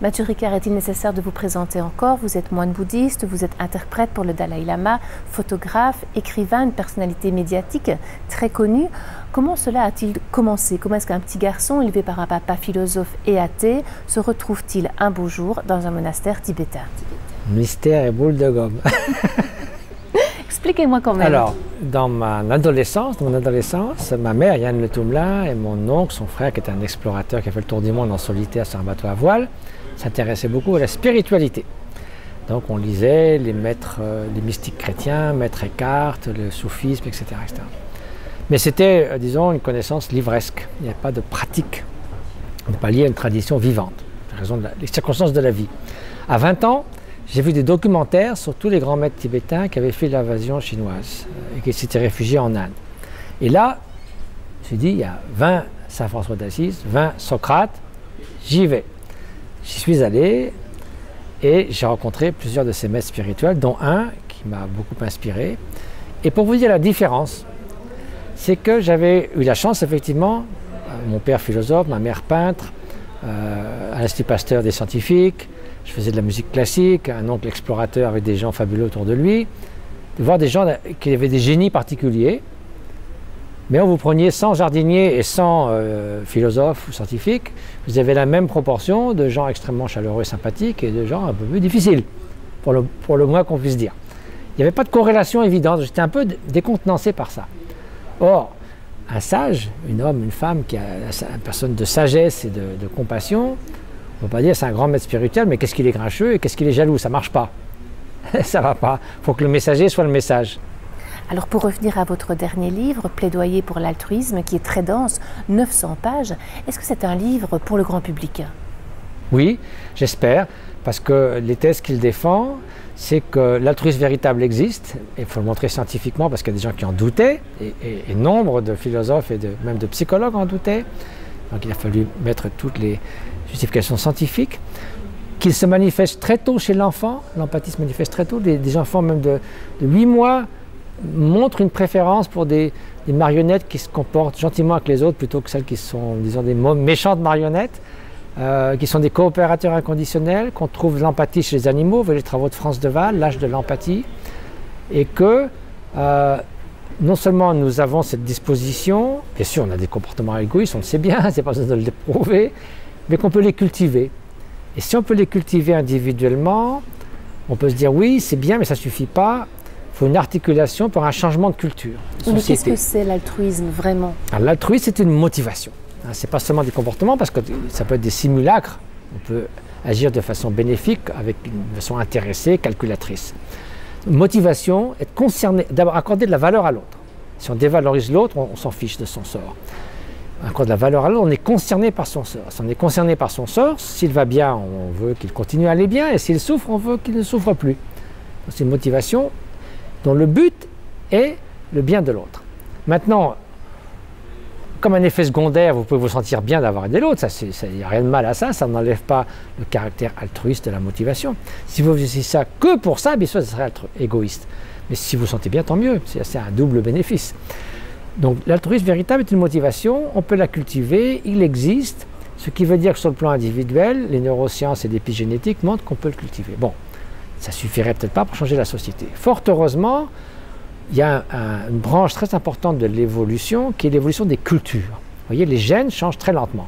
Mathieu Ricard, est-il nécessaire de vous présenter encore? Vous êtes moine bouddhiste, vous êtes interprète pour le Dalai Lama, photographe, écrivain, une personnalité médiatique très connue. Comment cela a-t-il commencé? Comment est-ce qu'un petit garçon élevé par un papa philosophe et athée se retrouve-t-il un beau jour dans un monastère tibétain? Mystère et boule de gomme. Expliquez-moi quand même. Alors, dans mon adolescence, ma mère, Yann Le Toumlin, et mon oncle, son frère, qui était un explorateur qui a fait le tour du monde en solitaire sur un bateau à voile, s'intéressaient beaucoup à la spiritualité. Donc on lisait les maîtres, les mystiques chrétiens, Maître Eckhart, le soufisme, etc. etc. Mais c'était, disons, une connaissance livresque. Il n'y avait pas de pratique. On n'est pas lié à une tradition vivante, en raison des circonstances de la vie. À 20 ans, j'ai vu des documentaires sur tous les grands maîtres tibétains qui avaient fait l'invasion chinoise et qui s'étaient réfugiés en Inde. Et là, je me suis dit, il y a 20 Saint François d'Assise, 20 Socrate, j'y vais. J'y suis allé et j'ai rencontré plusieurs de ces maîtres spirituels, dont un qui m'a beaucoup inspiré. Et pour vous dire la différence, c'est que j'avais eu la chance, effectivement, mon père philosophe, ma mère peintre, à l'Institut Pasteur des scientifiques, je faisais de la musique classique, un oncle explorateur avec des gens fabuleux autour de lui, de voir des gens qui avaient des génies particuliers, mais on vous preniez 100 jardiniers et 100 philosophes ou scientifiques, vous avez la même proportion de gens extrêmement chaleureux et sympathiques et de gens un peu plus difficiles, pour le moins qu'on puisse dire. Il n'y avait pas de corrélation évidente, j'étais un peu décontenancé par ça. Or, un sage, un homme, une femme qui a une personne de sagesse et de compassion, on ne peut pas dire c'est un grand maître spirituel, mais qu'est-ce qu'il est grincheux et qu'est-ce qu'il est jaloux, ça ne marche pas. Ça ne va pas, il faut que le messager soit le message. Alors pour revenir à votre dernier livre, Plaidoyer pour l'altruisme, qui est très dense, 900 pages, est-ce que c'est un livre pour le grand public? Oui, j'espère, parce que les thèses qu'il défend, c'est que l'altruisme véritable existe, et il faut le montrer scientifiquement parce qu'il y a des gens qui en doutaient, et nombre de philosophes et même de psychologues en doutaient. Donc il a fallu mettre toutes les justifications scientifiques, qu'il se manifeste très tôt chez l'enfant, l'empathie se manifeste très tôt, des enfants même de 8 mois montrent une préférence pour des marionnettes qui se comportent gentiment avec les autres plutôt que celles qui sont, disons, des méchantes marionnettes, qui sont des coopérateurs inconditionnels, qu'on trouve l'empathie chez les animaux, vous voyez les travaux de France Deval, l'âge de l'empathie, et que non seulement nous avons cette disposition, bien sûr on a des comportements égoïstes, on le sait bien, c'est pas besoin de le prouver, mais qu'on peut les cultiver. Et si on peut les cultiver individuellement, on peut se dire oui, c'est bien, mais ça ne suffit pas. Il faut une articulation pour un changement de culture. Mais qu'est-ce que c'est l'altruisme vraiment? L'altruisme, c'est une motivation. Ce n'est pas seulement des comportements, parce que ça peut être des simulacres. On peut agir de façon bénéfique, avec une façon intéressée, calculatrice. Motivation, être concerné, d'abord accorder de la valeur à l'autre. Si on dévalorise l'autre, on s'en fiche de son sort. Accorder de la valeur à l'autre, on est concerné par son sort. Si on est concerné par son sort, s'il va bien, on veut qu'il continue à aller bien, et s'il souffre, on veut qu'il ne souffre plus. C'est une motivation dont le but est le bien de l'autre. Maintenant, comme un effet secondaire, vous pouvez vous sentir bien d'avoir aidé l'autre, il n'y a rien de mal à ça, ça n'enlève pas le caractère altruiste de la motivation. Si vous faisiez ça que pour ça, bien sûr, ça serait égoïste. Mais si vous vous sentez bien, tant mieux, c'est un double bénéfice. Donc l'altruisme véritable est une motivation, on peut la cultiver, il existe, ce qui veut dire que sur le plan individuel, les neurosciences et l'épigénétique montrent qu'on peut le cultiver. Bon, ça suffirait peut-être pas pour changer la société. Fort heureusement, il y a une branche très importante de l'évolution qui est l'évolution des cultures. Vous voyez, les gènes changent très lentement.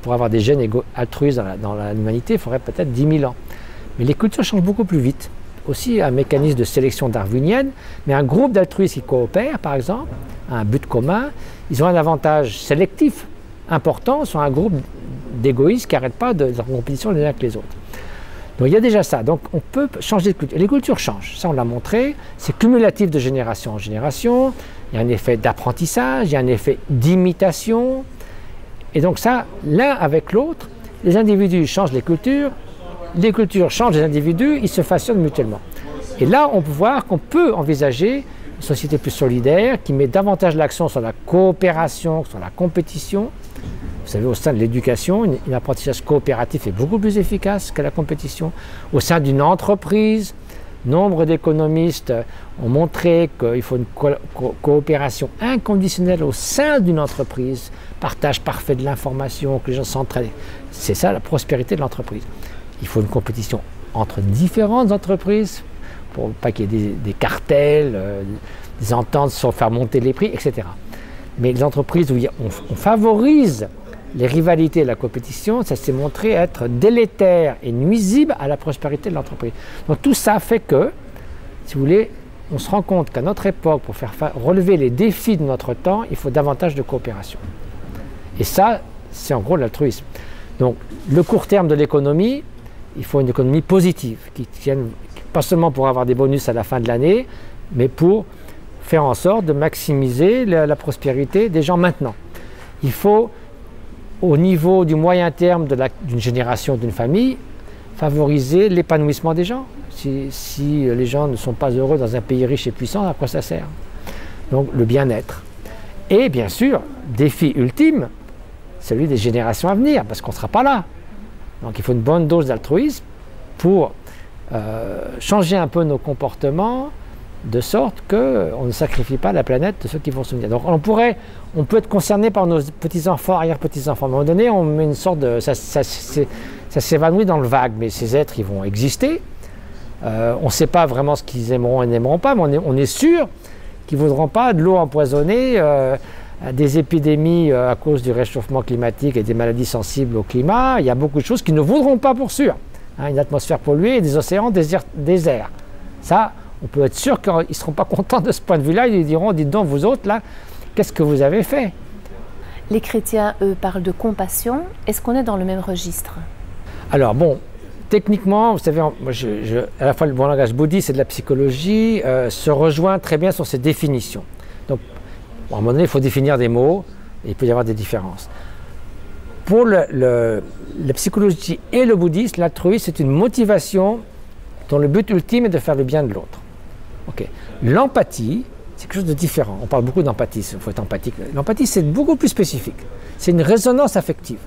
Pour avoir des gènes altruistes dans l'humanité, il faudrait peut-être 10 000 ans. Mais les cultures changent beaucoup plus vite. Aussi un mécanisme de sélection darwinienne, mais un groupe d'altruistes qui coopèrent, par exemple, à un but commun, ils ont un avantage sélectif important sur un groupe d'égoïstes qui n'arrêtent pas de compétition les uns avec les autres. Donc il y a déjà ça, donc on peut changer de culture. Les cultures changent, ça on l'a montré, c'est cumulatif de génération en génération, il y a un effet d'apprentissage, il y a un effet d'imitation, et donc ça, l'un avec l'autre, les individus changent les cultures changent les individus, ils se façonnent mutuellement. Et là, on peut voir qu'on peut envisager une société plus solidaire, qui met davantage l'accent sur la coopération, sur la compétition. Vous savez, au sein de l'éducation, un apprentissage coopératif est beaucoup plus efficace que la compétition. Au sein d'une entreprise, nombre d'économistes ont montré qu'il faut une coopération inconditionnelle au sein d'une entreprise, partage parfait de l'information, que les gens s'entraident. C'est ça la prospérité de l'entreprise. Il faut une compétition entre différentes entreprises pour pas qu'il y ait des cartels, des ententes sur faire monter les prix, etc. Mais les entreprises où on favorise les rivalités et la compétition, ça s'est montré être délétère et nuisible à la prospérité de l'entreprise. Donc tout ça fait que, si vous voulez, on se rend compte qu'à notre époque, pour faire relever les défis de notre temps, il faut davantage de coopération. Et ça, c'est en gros l'altruisme. Donc le court terme de l'économie, il faut une économie positive, qui tienne pas seulement pour avoir des bonus à la fin de l'année, mais pour faire en sorte de maximiser la prospérité des gens maintenant. Il faut, au niveau du moyen terme d'une génération, d'une famille, favoriser l'épanouissement des gens. Si les gens ne sont pas heureux dans un pays riche et puissant, à quoi ça sert? Donc le bien-être. Et bien sûr, défi ultime, celui des générations à venir, parce qu'on ne sera pas là. Donc il faut une bonne dose d'altruisme pour changer un peu nos comportements, de sorte qu'on ne sacrifie pas la planète de ceux qui vont se venir. Donc on peut être concerné par nos petits-enfants, arrière-petits-enfants. À un moment donné, on met une sorte de... Ça s'évanouit dans le vague, mais ces êtres, ils vont exister. On ne sait pas vraiment ce qu'ils aimeront et n'aimeront pas, mais on est sûr qu'ils ne voudront pas de l'eau empoisonnée, des épidémies à cause du réchauffement climatique et des maladies sensibles au climat. Il y a beaucoup de choses qu'ils ne voudront pas pour sûr. Une atmosphère polluée et des océans déserts. Ça, on peut être sûr qu'ils ne seront pas contents de ce point de vue-là. Ils diront, dites donc, vous autres, là, qu'est-ce que vous avez fait? Les chrétiens, eux, parlent de compassion. Est-ce qu'on est dans le même registre? Alors, bon, techniquement, vous savez, moi, à la fois le bon langage bouddhiste et de la psychologie se rejoint très bien sur ces définitions. Donc, bon, à un moment donné, il faut définir des mots et il peut y avoir des différences. Pour la psychologie et le bouddhisme, l'altruisme, c'est une motivation dont le but ultime est de faire le bien de l'autre. Okay. L'empathie, c'est quelque chose de différent. On parle beaucoup d'empathie, il faut être empathique. L'empathie, c'est beaucoup plus spécifique. C'est une résonance affective.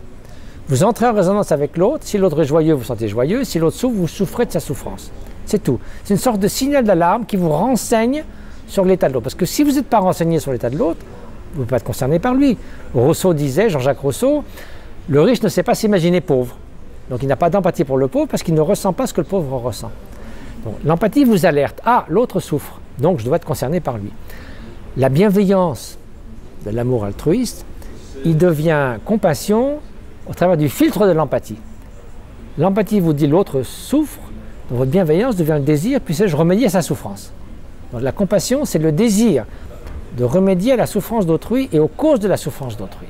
Vous entrez en résonance avec l'autre, si l'autre est joyeux, vous sentez joyeux, si l'autre souffre, vous souffrez de sa souffrance. C'est tout. C'est une sorte de signal d'alarme qui vous renseigne sur l'état de l'autre. Parce que si vous n'êtes pas renseigné sur l'état de l'autre, vous ne pouvez pas être concerné par lui. Rousseau disait, Jean-Jacques Rousseau, le riche ne sait pas s'imaginer pauvre. Donc il n'a pas d'empathie pour le pauvre parce qu'il ne ressent pas ce que le pauvre ressent. L'empathie vous alerte. Ah, l'autre souffre, donc je dois être concerné par lui. La bienveillance de l'amour altruiste, il devient compassion au travers du filtre de l'empathie. L'empathie vous dit l'autre souffre, donc votre bienveillance devient le désir, puisse-je remédier à sa souffrance. Donc la compassion, c'est le désir de remédier à la souffrance d'autrui et aux causes de la souffrance d'autrui.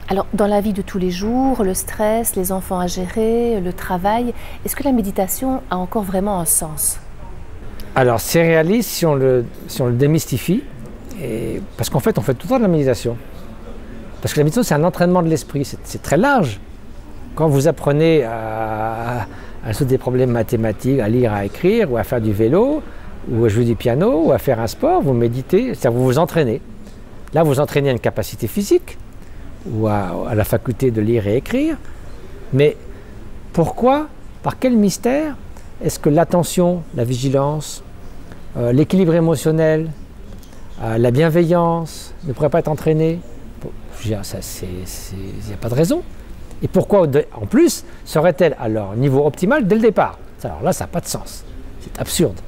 Alors, dans la vie de tous les jours, le stress, les enfants à gérer, le travail, est-ce que la méditation a encore vraiment un sens? Alors, c'est réaliste si on le démystifie, parce qu'en fait, on fait tout le temps de la méditation. Parce que la méditation, c'est un entraînement de l'esprit, c'est très large. Quand vous apprenez à résoudre des problèmes mathématiques, à lire, à écrire, ou à faire du vélo, ou à jouer du piano, ou à faire un sport, vous méditez, c'est-à-dire vous vous entraînez. Là, vous entraînez à une capacité physique, ou à la faculté de lire et écrire. Mais pourquoi, par quel mystère, est-ce que l'attention, la vigilance, l'équilibre émotionnel, la bienveillance ne pourraient pas être entraînés? Il n'y a pas de raison. Et pourquoi, en plus, serait-elle à leur niveau optimal dès le départ? Alors là, ça n'a pas de sens. C'est absurde.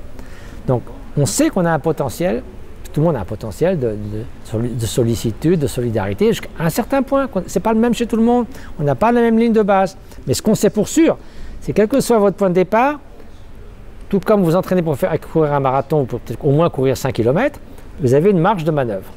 Donc, on sait qu'on a un potentiel, tout le monde a un potentiel de sollicitude, de solidarité, jusqu'à un certain point. Ce n'est pas le même chez tout le monde, on n'a pas la même ligne de base. Mais ce qu'on sait pour sûr, c'est quel que soit votre point de départ, tout comme vous entraînez pour courir un marathon ou pour peut-être au moins courir 5 km, vous avez une marge de manœuvre.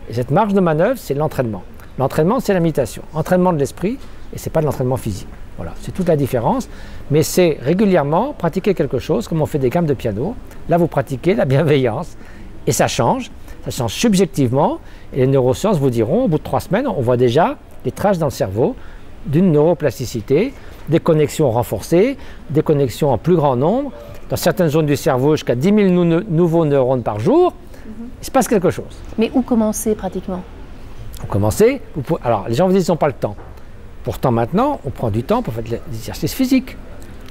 Et cette marge de manœuvre, c'est l'entraînement. L'entraînement, c'est la méditation. Entraînement de l'esprit, et ce n'est pas de l'entraînement physique. Voilà, c'est toute la différence. Mais c'est régulièrement pratiquer quelque chose, comme on fait des gammes de piano. Là, vous pratiquez la bienveillance. Et ça change subjectivement. Et les neurosciences vous diront, au bout de 3 semaines, on voit déjà des traces dans le cerveau d'une neuroplasticité, des connexions renforcées, des connexions en plus grand nombre. Dans certaines zones du cerveau, jusqu'à 10 000 nouveaux neurones par jour. Il se passe quelque chose. Mais où commencer pratiquement? Où commencer? Alors, les gens vous disent qu'ils n'ont pas le temps. Pourtant, maintenant, on prend du temps pour faire des exercices physiques.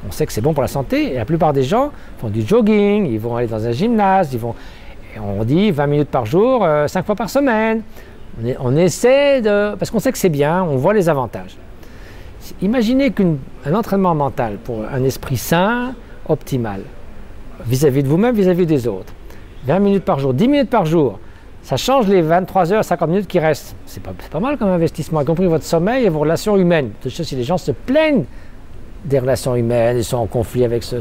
On sait que c'est bon pour la santé. Et la plupart des gens font du jogging, ils vont aller dans un gymnase, et on dit 20 minutes par jour, 5 fois par semaine. On essaie de... Parce qu'on sait que c'est bien, on voit les avantages. Imaginez qu'un entraînement mental pour un esprit sain, optimal, vis-à-vis de vous-même, vis-à-vis des autres, 20 minutes par jour, 10 minutes par jour, ça change les 23 heures, 50 minutes qui restent. C'est pas mal comme investissement, y compris votre sommeil et vos relations humaines. Si les gens se plaignent des relations humaines, ils sont en conflit avec ceux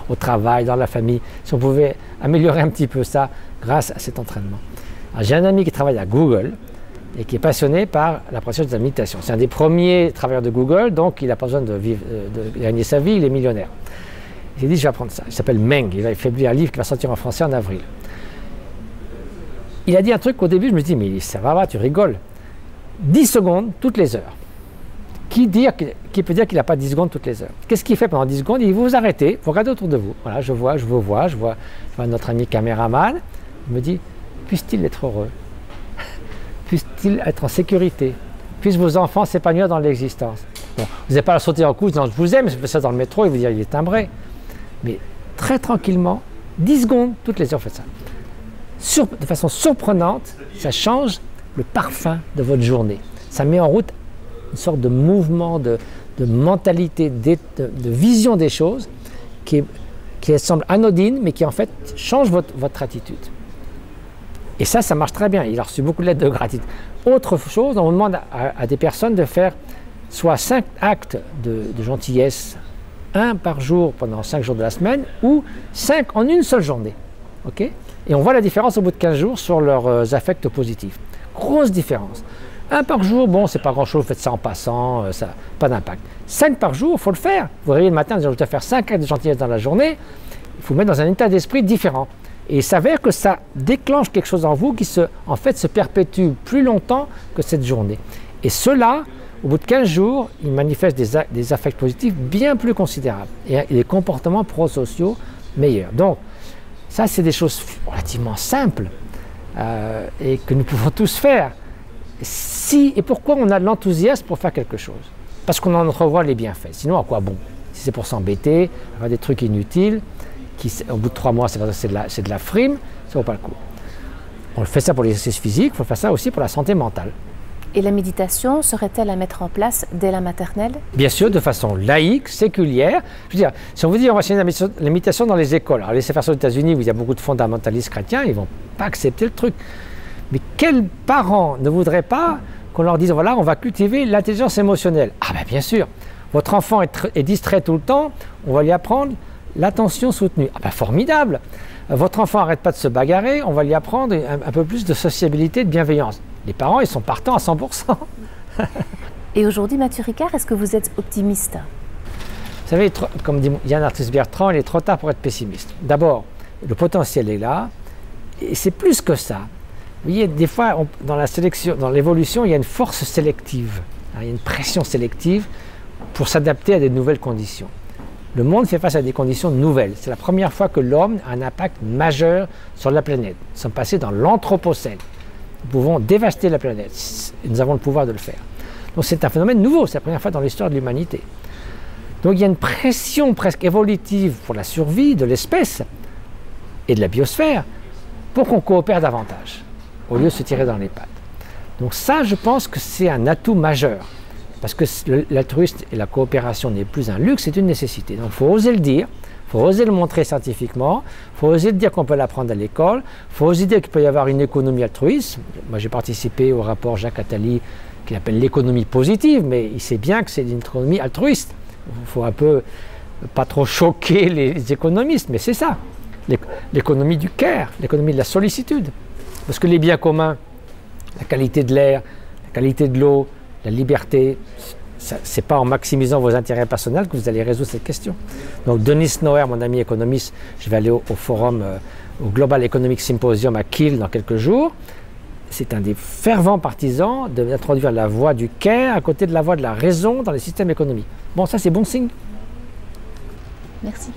au travail, dans la famille, si on pouvait améliorer un petit peu ça grâce à cet entraînement. J'ai un ami qui travaille à Google et qui est passionné par la processus de la méditation. C'est un des premiers travailleurs de Google, donc il n'a pas besoin de gagner sa vie, il est millionnaire. Il s'est dit, je vais apprendre ça. Il s'appelle Meng, il a fait publier un livre qui va sortir en français en avril. Il a dit un truc qu'au début, je me dis, mais ça va, tu rigoles. 10 secondes toutes les heures. Qui peut dire qu'il n'a pas 10 secondes toutes les heures? Qu'est-ce qu'il fait pendant 10 secondes? Il vous arrêtez, vous regardez autour de vous. Voilà, je vois notre ami caméraman. Il me dit, puisse-t-il être heureux? Puisse-t-il être en sécurité? Puissent vos enfants s'épanouir dans l'existence? Bon, vous n'avez pas à sauter en couche, non, je vous aime, je fais ça dans le métro et vous dire, il est timbré. Mais très tranquillement, 10 secondes toutes les heures, faites ça. De façon surprenante, ça change le parfum de votre journée. Ça met en route une sorte de mouvement, de mentalité, de vision des choses qui semble anodine, mais qui en fait change votre attitude. Et ça marche très bien. Il a reçu beaucoup de lettres de gratitude. Autre chose, on demande à des personnes de faire soit 5 actes de gentillesse, 1 par jour pendant 5 jours de la semaine, ou 5 en une seule journée. Okay? Et on voit la différence au bout de 15 jours sur leurs affects positifs. Grosse différence. 1 par jour, bon, c'est pas grand-chose, vous faites ça en passant, ça pas d'impact. 5 par jour, il faut le faire. Vous réveillez le matin en disant, je vais faire 5 actes de gentillesse dans la journée, il faut mettre dans un état d'esprit différent. Et il s'avère que ça déclenche quelque chose en vous qui se perpétue plus longtemps que cette journée. Et cela, au bout de 15 jours, il manifeste des affects positifs bien plus considérables et des comportements prosociaux meilleurs. Donc, ça, c'est des choses relativement simples et que nous pouvons tous faire. Et pourquoi on a de l'enthousiasme pour faire quelque chose? Parce qu'on en entrevoit les bienfaits. Sinon, à quoi bon? Si c'est pour s'embêter, avoir des trucs inutiles, au bout de 3 mois, c'est de la frime, ça ne vaut pas le coup. On fait ça pour l'exercice physique, il faut faire ça aussi pour la santé mentale. Et la méditation serait-elle à mettre en place dès la maternelle? Bien sûr, de façon laïque, séculière. Je veux dire, si on vous dit on va enseigner la méditation dans les écoles, alors laissez faire ça aux États-Unis où il y a beaucoup de fondamentalistes chrétiens, ils ne vont pas accepter le truc. Mais quels parents ne voudraient pas qu'on leur dise, voilà, on va cultiver l'intelligence émotionnelle? Ah ben bien sûr, votre enfant est distrait tout le temps, on va lui apprendre l'attention soutenue. Ah ben formidable! Votre enfant n'arrête pas de se bagarrer, on va lui apprendre un peu plus de sociabilité, de bienveillance. Les parents, ils sont partants à 100%. Et aujourd'hui, Mathieu Ricard, est-ce que vous êtes optimiste? Vous savez, comme dit Yann Arthus Bertrand, il est trop tard pour être pessimiste. D'abord, le potentiel est là, et c'est plus que ça. Vous voyez, des fois, dans la sélection, dans l'évolution, il y a une force sélective, hein, il y a une pression sélective pour s'adapter à des nouvelles conditions. Le monde fait face à des conditions nouvelles. C'est la première fois que l'homme a un impact majeur sur la planète. Nous sommes passés dans l'anthropocène. Nous pouvons dévaster la planète. Et nous avons le pouvoir de le faire. Donc c'est un phénomène nouveau. C'est la première fois dans l'histoire de l'humanité. Donc il y a une pression presque évolutive pour la survie de l'espèce et de la biosphère pour qu'on coopère davantage, au lieu de se tirer dans les pattes. Donc ça, je pense que c'est un atout majeur. Parce que l'altruisme et la coopération n'est plus un luxe, c'est une nécessité. Donc il faut oser le dire, il faut oser le montrer scientifiquement, il faut oser dire qu'on peut l'apprendre à l'école, il faut oser dire qu'il peut y avoir une économie altruiste. Moi j'ai participé au rapport Jacques Attali qu'il appelle l'économie positive, mais il sait bien que c'est une économie altruiste. Il faut un peu pas trop choquer les économistes, mais c'est ça. L'économie du care, l'économie de la sollicitude. Parce que les biens communs, la qualité de l'air, la qualité de l'eau, la liberté, ce n'est pas en maximisant vos intérêts personnels que vous allez résoudre cette question. Donc Denis Nauer, mon ami économiste, je vais aller au forum, au Global Economic Symposium à Kiel dans quelques jours. C'est un des fervents partisans d'introduire la voie du care à côté de la voie de la raison dans les systèmes économiques. Bon, ça c'est bon signe. Merci.